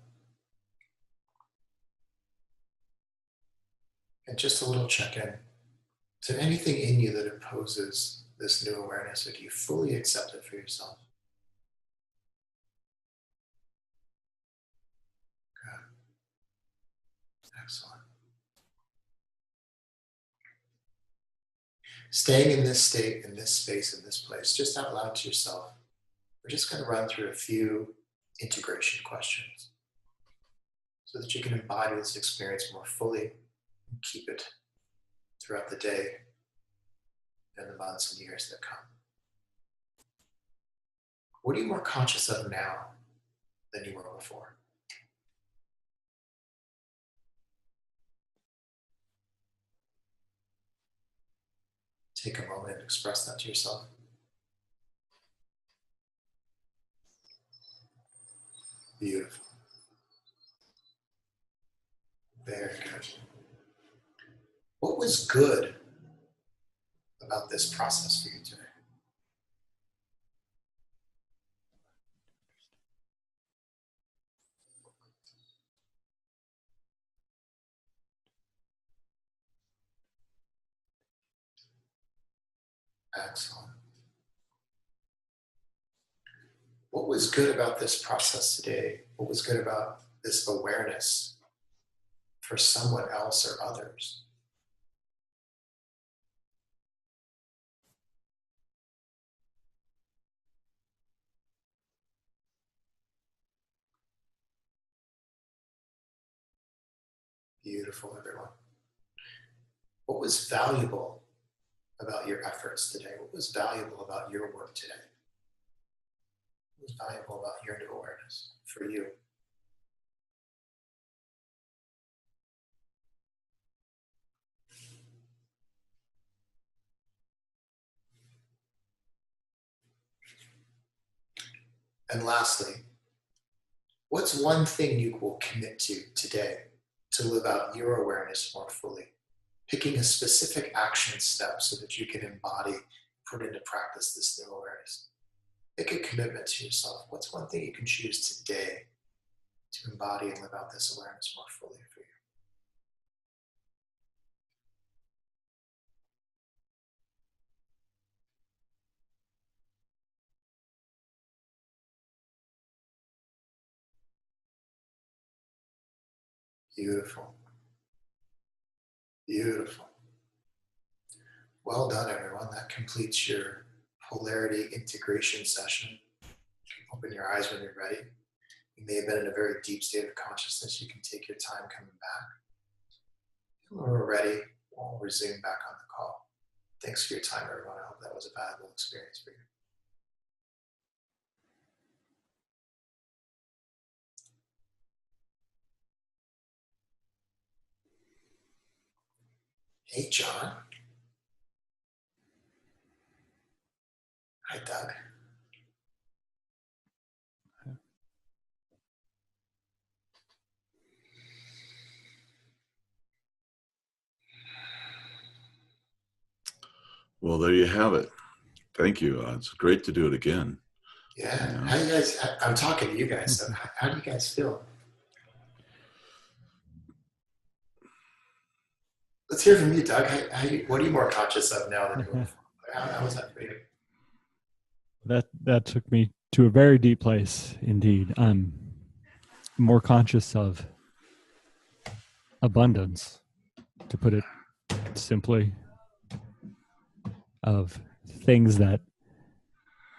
And just a little check-in. Is there anything in you that opposes this new awareness, or do you fully accept it for yourself? Good. Excellent. Staying in this state, in this space, in this place, just out loud to yourself, we're just going to run through a few integration questions so that you can embody this experience more fully and keep it throughout the day and the months and years that come. What are you more conscious of now than you were before? Take a moment and express that to yourself. Beautiful. Very good. What was good about this process for you today? Excellent. What was good about this process today? What was good about this awareness for someone else or others? Beautiful, everyone. What was valuable about your efforts today? What was valuable about your work today? What was valuable about your new awareness for you? And lastly, what's one thing you will commit to today to live out your awareness more fully? Picking a specific action step so that you can embody, put into practice this new awareness. Make a commitment to yourself. What's one thing you can choose today to embody and live out this awareness more fully for you? Beautiful. Beautiful. Well done, everyone. That completes your polarity integration session. You can open your eyes when you're ready. You may have been in a very deep state of consciousness. You can take your time coming back. When we're ready, we'll resume back on the call. Thanks for your time, everyone. I hope that was a valuable experience for you. Hey, John. Hi, Doug.
Well, there you have it. Thank you. It's great to do it again.
Yeah. How do you guys? I'm talking to you guys. So how do you guys feel? Let's hear from you, Doug. What are you more conscious of now than you were before? How was that for you?
That took me to a very deep place indeed. I'm more conscious of abundance, to put it simply, of things that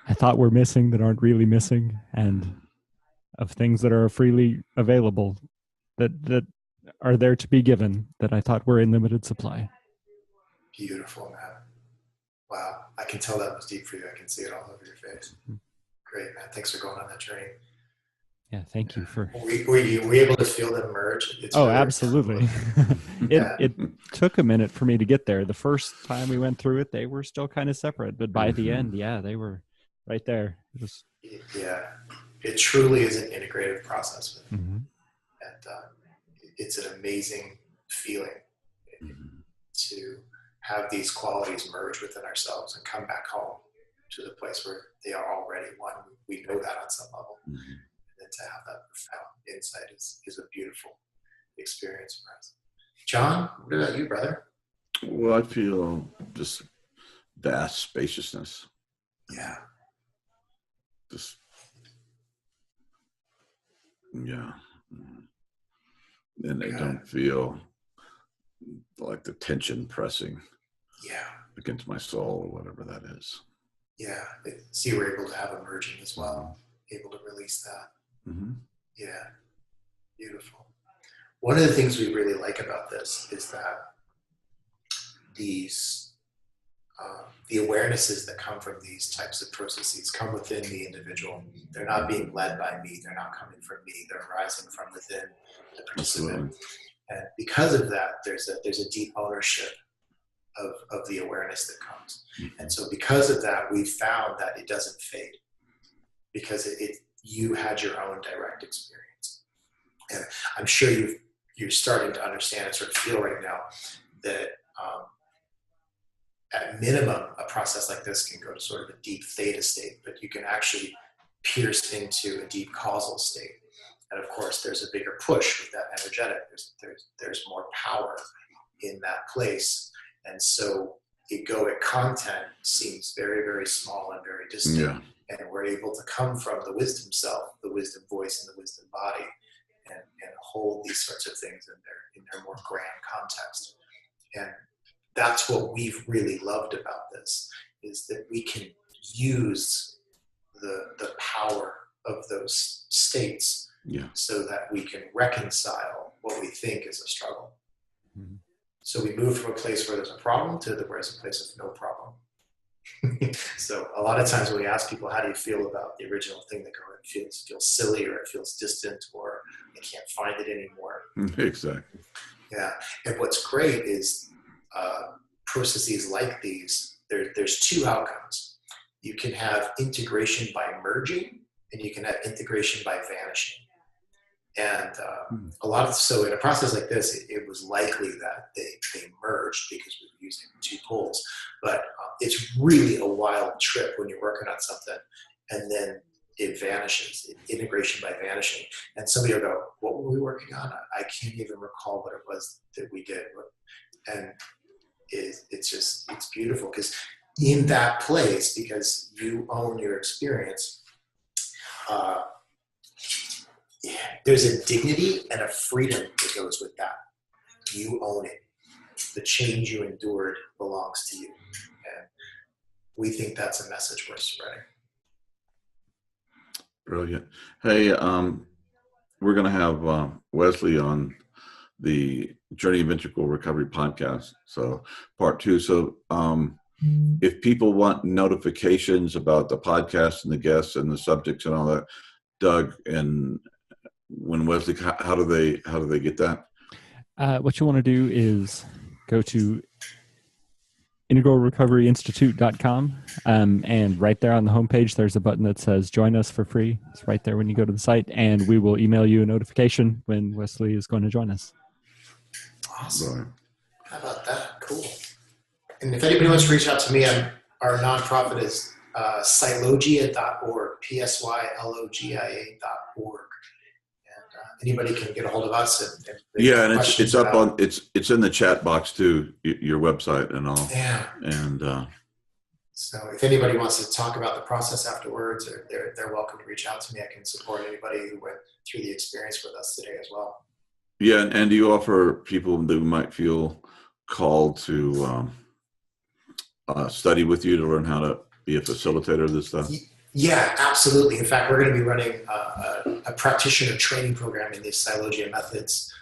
I thought were missing that aren't really missing, and of things that are freely available that are there to be given that I thought were in limited supply.
Beautiful, man. Wow. I can tell that was deep for you. I can see it all over your face. Great, man. Thanks for going on that journey.
Yeah, thank you for...
Were you able to feel them merge?
Oh, absolutely. It took a minute for me to get there. The first time we went through it, they were still kind of separate. But by the end, yeah, they were right there.
Yeah. It truly is an integrative process.
Mm-hmm.
And it's an amazing feeling to have these qualities merge within ourselves and come back home to the place where they are already one. We know that on some level. Mm-hmm. And to have that profound insight is a beautiful experience for us. John, what about you, brother?
Well, I feel just vast spaciousness.
Yeah.
Just, yeah. And I don't feel like the tension pressing.
Yeah.
against my soul, or whatever that is.
Yeah. So you were able to have emerging as well, able to release that.
Mm-hmm.
Yeah. Beautiful. One of the things we really like about this is that these, the awarenesses that come from these types of processes come within the individual. They're not being led by me. They're not coming from me. They're arising from within the participant.
Absolutely.
And because of that, there's a deep ownership of the awareness that comes. And so because of that, we found that it doesn't fade, because you had your own direct experience. And I'm sure you're starting to understand and sort of feel right now that at minimum, a process like this can go to sort of a deep theta state, but you can actually pierce into a deep causal state. And of course, there's a bigger push with that energetic. There's more power in that place. And so egoic content seems very, very small and very distant.
Yeah.
And we're able to come from the wisdom self, the wisdom voice, and the wisdom body, and hold these sorts of things in their more grand context. And that's what we've really loved about this, is that we can use the power of those states, so that we can reconcile what we think is a struggle. Mm-hmm. So we move from a place where there's a problem to where's a place of no problem. So a lot of times when we ask people, how do you feel about the original thing, they go, it feels silly, or it feels distant, or I can't find it anymore.
Exactly.
Yeah. And what's great is processes like these, there's two outcomes. You can have integration by merging, and you can have integration by vanishing. And so in a process like this, it was likely that they merged because we were using two poles. But it's really a wild trip when you're working on something and then it vanishes, integration by vanishing. And somebody will go, what were we working on? I can't even recall what it was that we did. And it's beautiful, because in that place, because you own your experience, there's a dignity and a freedom that goes with that. You own it. The change you endured belongs to you. And we think that's a message worth spreading.
Brilliant. Hey, we're going to have Wesly on the Journey of Integral Recovery podcast, so part 2. So if people want notifications about the podcast and the guests and the subjects and all that, Doug and when Wesly, how do they get that?
What you want to do is go to integralrecoveryinstitute.com, and right there on the homepage, there's a button that says join us for free. It's right there when you go to the site, and we will email you a notification when Wesly is going to join us.
Awesome. Right. How about that? Cool. And if anybody wants to reach out to me, our nonprofit is Psylogia.org, Psylogia.org. Anybody can get a hold of us. And
it's up on it's in the chat box too, your website and all.
Yeah.
And
so if anybody wants to talk about the process afterwards, they're welcome to reach out to me. I can support anybody who went through the experience with us today as well.
Yeah, and do you offer people who might feel called to study with you to learn how to be a facilitator of this stuff?
Yeah, absolutely. In fact, we're going to be running a practitioner training program in these Psylogia methods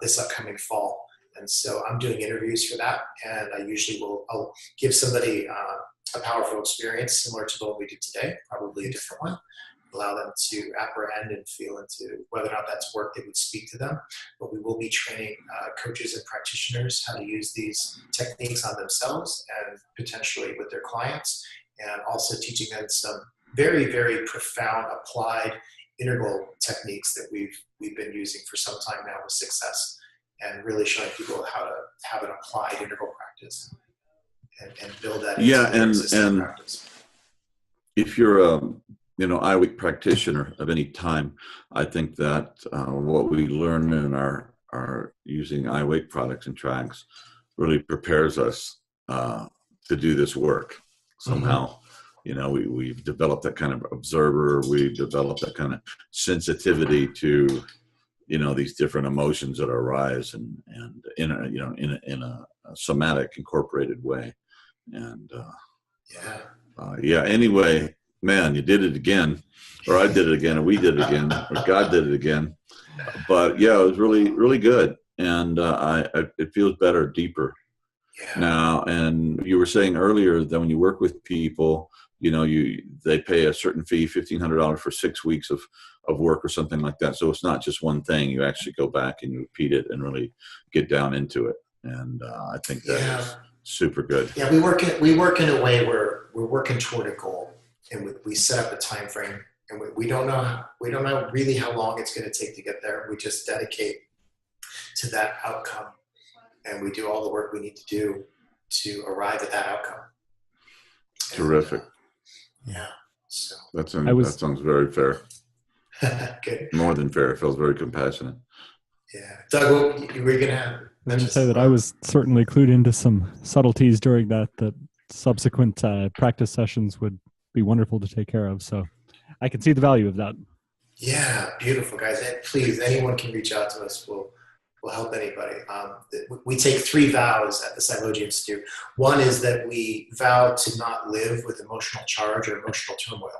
this upcoming fall. And so I'm doing interviews for that. And I usually I'll give somebody a powerful experience similar to the one we did today, probably a different one, allow them to apprehend and feel into whether or not that's work that would speak to them. But we will be training coaches and practitioners how to use these techniques on themselves and potentially with their clients, and also teaching them some very, very profound applied integral techniques that we've been using for some time now with success, and really showing people how to have an applied integral practice and build that into their existing practice.
If you're a iAwake practitioner of any time, I think that what we learn in our using iAwake products and tracks really prepares us to do this work somehow. Mm-hmm. We've developed that kind of observer. We've developed that kind of sensitivity to, these different emotions that arise and in a somatic incorporated way. And
yeah.
Anyway, man, you did it again, or I did it again, or we did it again, or God did it again. But yeah, it was really, really good. And it feels better, deeper now. And you were saying earlier that when you work with people, they pay a certain fee, $1,500 for 6 weeks of work or something like that. So it's not just one thing. You actually go back and you repeat it and really get down into it. And I think that is super good.
Yeah, we work in a way where we're working toward a goal, and we set up a time frame, and we don't know really how long it's going to take to get there. We just dedicate to that outcome, and we do all the work we need to do to arrive at that outcome.
Terrific.
So
that sounds very fair.
Good.
More than fair. It feels very compassionate.
Yeah. Doug, what you were going to have?
I would say that I was certainly clued into some subtleties during that subsequent practice sessions would be wonderful to take care of. So I can see the value of that.
Yeah, beautiful, guys. And please, anyone can reach out to us. We'll help anybody. We take 3 vows at the Psylogia Institute. One is that we vow to not live with emotional charge or emotional turmoil,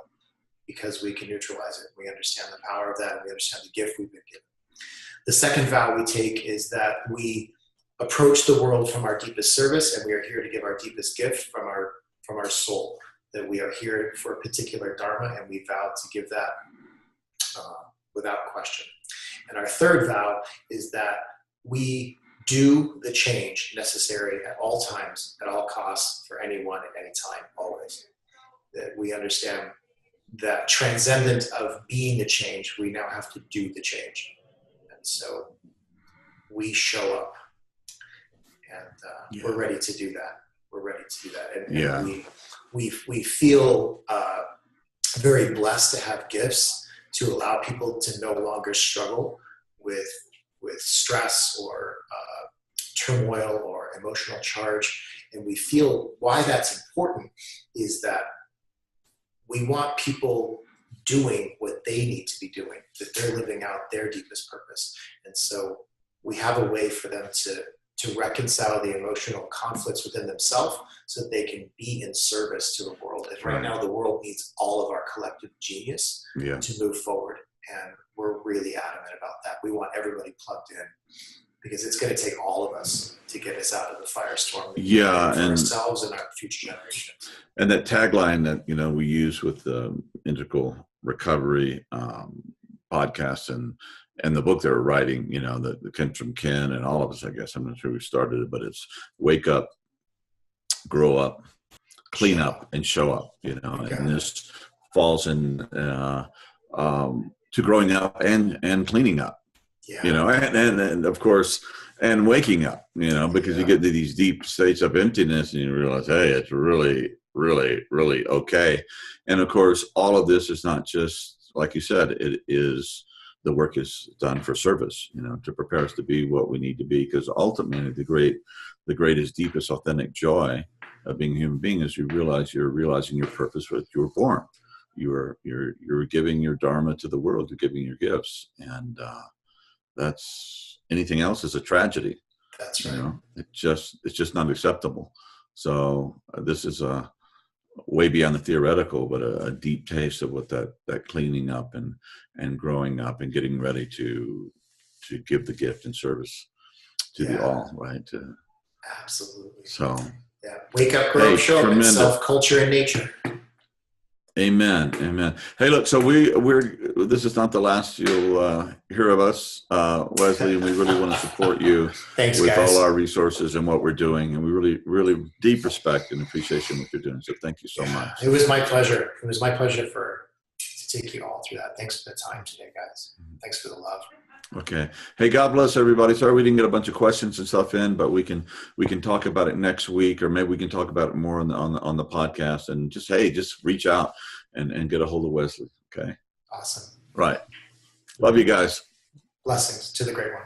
because we can neutralize it. We understand the power of that, and we understand the gift we've been given. The second vow we take is that we approach the world from our deepest service, and we are here to give our deepest gift from our soul, that we are here for a particular dharma, and we vow to give that without question. And our third vow is that we do the change necessary at all times, at all costs, for anyone at any time, always. That we understand that transcendent of being the change, we now have to do the change. And so we show up, and we're ready to do that. We're ready to do that. And we feel very blessed to have gifts to allow people to no longer struggle with stress or turmoil or emotional charge. And we feel why that's important is that we want people doing what they need to be doing, that they're living out their deepest purpose. And so we have a way for them to reconcile the emotional conflicts within themselves so that they can be in service to the world. And right now the world needs all of our collective genius to move forward. And we're really adamant about that. We want everybody plugged in, because it's going to take all of us to get us out of the firestorm. For ourselves and our future generations.
And that tagline that we use with the Integral Recovery podcast and the book they were writing, that came from Ken and all of us, I guess. I'm not sure who started it, but it's wake up, grow up, clean up, and show up. And this falls in to growing up and cleaning up. And of course, and waking up, because you get to these deep states of emptiness and you realize, hey, it's really, really, really okay. And of course, all of this is not just, like you said, it is, the work is done for service, to prepare us to be what we need to be. Because ultimately, the greatest, deepest, authentic joy of being a human being is you're realizing your purpose for which you were born. You're giving your dharma to the world. You're giving your gifts, and that's anything else is a tragedy.
That's right.
It's just not acceptable. So this is way beyond the theoretical, but a deep taste of what that cleaning up and growing up and getting ready to give the gift and service to the all, right?
Absolutely.
So
wake up, grow up, show up in self, culture, and nature.
Amen. Hey, look, so we're this is not the last you'll hear of us, Wesly, and we really want to support you
Thanks,
with
guys.
all our resources and what we're doing, and we really, really deep respect and appreciation what you're doing. So thank you so much.
It was my pleasure. It was my pleasure to take you all through that. Thanks for the time today, guys. Thanks for the love.
Okay. Hey, God bless everybody. Sorry we didn't get a bunch of questions and stuff in, but we can talk about it next week, or maybe we can talk about it more on the podcast. And just reach out and get a hold of Wesly. Okay.
Awesome.
Right. Love you guys.
Blessings to the great one.